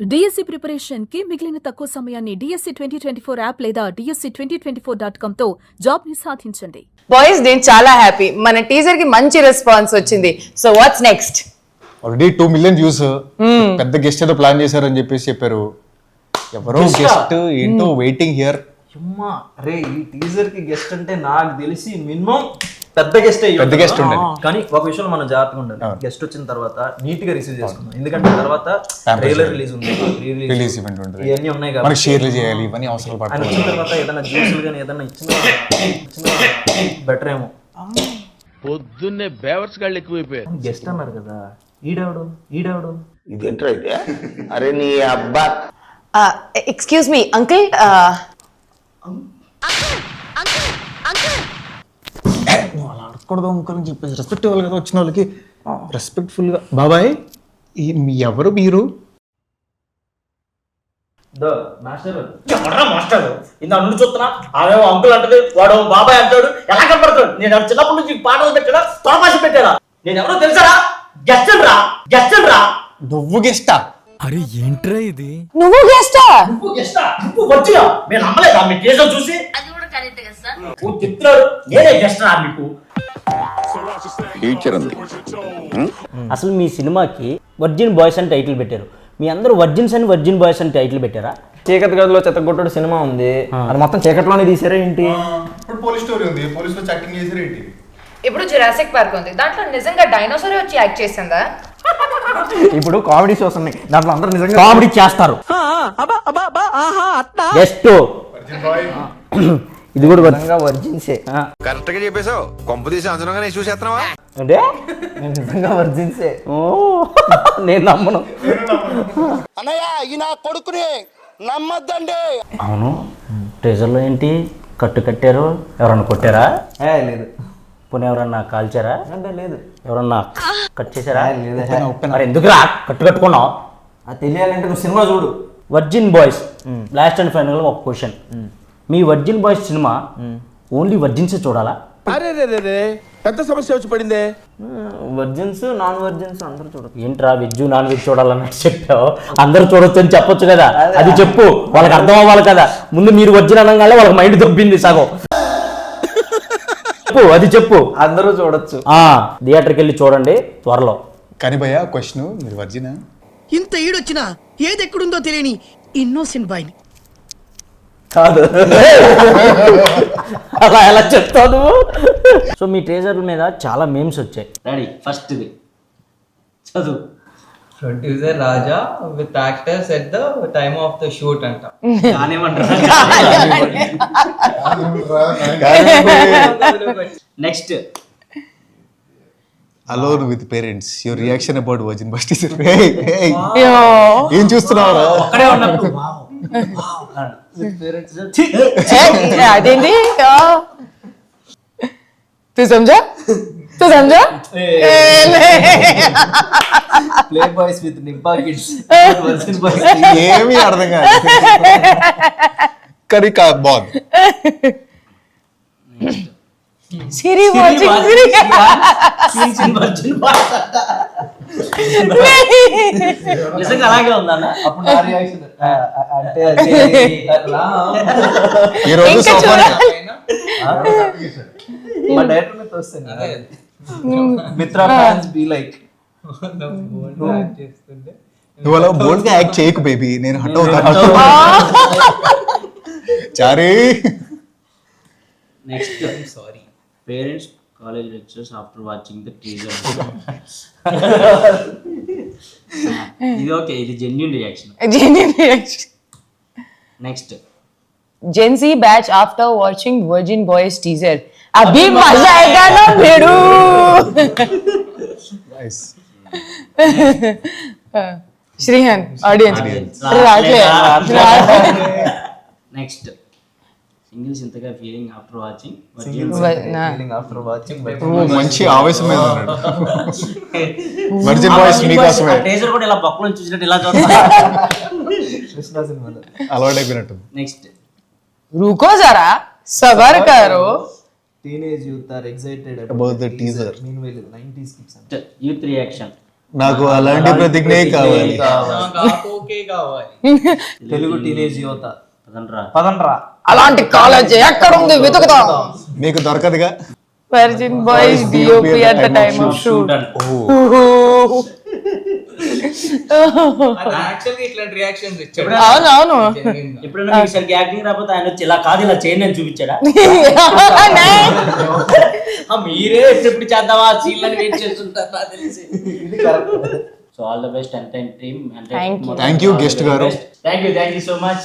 DSC preparation కి మిగిలిన తక్కువ సమయాన్ని డిఎస్సి 2024 యాప్ లేదా DSC2024.com తో జాబ్ ని సాధించండి. బాయ్స్ నేను చాలా హ్యాపీ. మన టీజర్ కి మంచి రెస్పాన్స్ వచ్చింది. So what's next? Already 2 million views. పెద్ద గెస్ట్ ఏదో ప్లాన్ చేశారని చెప్పారు. ఎవరో గెస్ట్ ఏంటో వెయిటింగ్ హియర్. అమ్మా అరే ఈ టీజర్ కి గెస్ట్ అంటే నాకు తెలిసి మినిమం పెద్ద గెస్ట్ ఉండాలి. కానీ ఒక విషయం మనం జాగ్రత్తగా ఉండాలి. గెస్ట్ వచ్చిన తర్వాత నీట్ గా రిసీవ్ చేసుకుందాం. ఎందుకంటే తర్వాత ట్రైలర్ రిలీజ్ ఉంది, రిలీజ్ ఈవెంట్ ఉంటుంది, ఇవన్నీ ఉన్నాయి మనకి కాబట్టి షేర్లు చేయాలి, ఇవన్నీ అవసరాలు ఆయన పడతాయి. వచ్చిన తర్వాత ఏదైనా జ్యూసులు కానీ ఏదైనా ఇచ్చిన బెటర్ ఏమో. పొద్దున్నే బేవర్స్ గాళ్ళు ఎక్కువైపోయారు. గెస్ట్ అన్నారు కదా, ఈడెవడు ఇదేంట్రా ఇదే? అరే నీ అబ్బా. Excuse me uncle. అలా అడగకూడదు అంకుల్ అని చెప్పేసి రెస్పెక్ట్ ఇవ్వాలి కదా వచ్చిన వాళ్ళకి. రెస్పెక్ట్ఫుల్ గా బాబాయ్ ఎవరు మీరు? మాస్టర్ ఇంత నుండి చూస్తున్నా ఆమె అంకుల్ అంటది, వాడు బాబాయ్ అంటాడు. ఎలా కనపడతాడు? నేను చిన్నప్పటి నుంచి పాటలు పెట్టాడా, తొడపాసి పెట్టాడా? నేను ఎవరో తెలుసారా? గెస్ట్ రా. నువ్వు గెస్టా? అరే ఏంట్రా ఇది? నువ్వు గెస్టా? నువ్వు వచ్చినా నేను నమ్మలేదా మీ కేసులో చూసి? నువ్వు చెప్తున్నాడు నేనే గెస్ట్ రా మీకు. ఫ్యూచర్ ఉంది. అసలు మీ సినిమాకి వర్జిన్ బాయ్స్ అని టైటిల్ పెట్టారు. మీ అందరూ వర్జిన్స్ అని వర్జిన్ బాయ్స్ అని టైటిల్ పెట్టారా? చీకటి గదిలో చెత్తగొట్టుడు సినిమా ఉంది, అది మొత్తం చీకట్లోనే తీసారా ఏంటి? ఇప్పుడు పోలీస్ స్టోరీ ఉంది, పోలీస్ లో చాటింగ్ చేసారు ఏంటి? ఇప్పుడు జురాసిక్ పార్క్ ఉంది, దాంట్లో నిజంగా డైనోసార్ వచ్చి యాక్ట్ చేసిందా? ఇప్పుడు కామెడీ షోస్ ఉన్నాయి, దాంట్లో అందరూ నిజంగా కామెడీ చేస్తారు. జస్ట్ ఇది కూడా నిజంగా వర్జిన్సే. కరెక్ట్ గా చెప్పేశావు. కొంప తీసి అంచనాగా చూసేస్తున్నావా? అంటే నిజంగా వర్జిన్సే. ఓ నేను నమ్మను. అన్నయ్య ఈ నా కొడుకుని నమ్మద్దండి. అవును, ట్రెజర్లో ఏంటి కట్టారు? ఎవరన్నా కొట్టారా? లేదు. పోనీ ఎవరన్నా కాల్చారా? అంటే లేదు. ఎవరన్నా కట్ చేశారా? లేదు. మరి ఎందుకురా కట్టుకున్నావు? అది తెలియాలంటే నువ్వు సినిమా చూడు. Virgin boys last and final ఒక క్వశ్చన్. మీ వర్జిన్ బాయ్స్ సినిమా ఓన్లీ వర్జిన్సే చూడాలా? అరే రే పెద్ద సమస్య వచ్చి పడిందే. వర్జిన్స్ నాన్ వర్జిన్స్ అందరూ చూడదు. ఏంట్రా వెజ్ నాన్ వెజ్ చూడాలన్నట్టు చెప్పావు. అందరూ చూడొచ్చు అని చెప్పొచ్చు కదా, అది చెప్పు. వాళ్ళకి అర్థం అవ్వాలి కదా. ముందు మీరు వర్జిన్ అనగానే వాళ్ళకి మైండ్ దొబ్బింది సగం. చెప్పు, అది చెప్పు. అందరూ చూడొచ్చు. థియేటర్కి వెళ్ళి చూడండి త్వరలో. కానీ భయ్యా క్వశ్చన్, మీరు వర్జినా? ఇంత ఈడొచ్చినా ఏది ఎక్కడుందో తెలియని ఇన్నోసెంట్ బాయ్ కాదు. అలా ఎలా చెప్తావు నువ్వు? సో మీ ట్రేజర్ మీద చాలా మేమ్స్ వచ్చాయి. రెడీ, ఫస్ట్ ఇది చదువు. Producer Raja with actors at the time of the shoot అంట. Next, alone with parents, your reaction about virgin bus teacher. ఏం చూస్తున్నావు? అక్కడే ఉన్నప్పుడు అదేంటి? తు సమझा ప్లే బాయ్స్ విత్ నిబ్బా కిడ్స్. ఏమీ అర్థం కాదు కానీ బాగుంది. సిరి వాచింగ్ సిరి. నిజంగా అలాగే ఉందన్న. అప్పుడు నా రియాక్షన్ అంటే ఈ రోజు సోఫా మా డైరెక్టర్ మీద వస్తుంది. మిత్రా ఫ్యాన్స్ బి లైక్ నువ్వు అలా బోల్డ్ గా యాక్ట్ చేయకు బేబీ, నేను హట్ అవుతాను. చారీ. Next, sorry parents college lectures after watching the teaser. ఇది ఓకే, ఇది genuine reaction. Next, Gen Z batch after watching Virgin Boys teaser. अभी मजा आएगा ना भेड़ू. श्रीहन audience. నెక్స్ట్, సింగిల్స్ ఇంతగా feeling after watching after watching. మంచి ఆవేశం మీద ఉన్నాడు. వర్జిన్ బాయ్స్ మీకోసమే. టీజర్ కూడా ఇలా పక్కన చూసినట్టు ఇలా చూస్తా. కృష్ణ సినిమాలో అలవాటైపోయినట్టు. నెక్స్ట్, रुको जरा सबर करो. Teenage youth are excited About the teaser. Meanwhile 90s kids. Youth reaction. నాకు అలాంటి ప్రతిజ్ఞే కావాలి. ఓకే కావాలి. తెలుగు టీనేజ్ యువత పదండ్రా. పదండ్రా. అలాంటి కాలేజ్ ఎక్కడ ఉంది వెతుకుదాం. మీకు దొరకదుగా. Virgin Boys DOP at the time of shoot. యాక్చువల్గా ఇట్లాంటి రియాక్షన్స్ ఇచ్చాడు. అవునవును. ఎప్పుడైనా మీకు సరిగ్గా యాక్టింగ్ రాకపోతే ఆయన వచ్చి ఇలా కాదు ఇలా చేయండి అని చూపించాడా? మీరే ఎప్పుడు చేద్దామా సీన్లని వెయిట్ చేస్తుంటారు నాకు తెలిసి. So all the best entire team. Thank you, guest గారు. Thank you so much.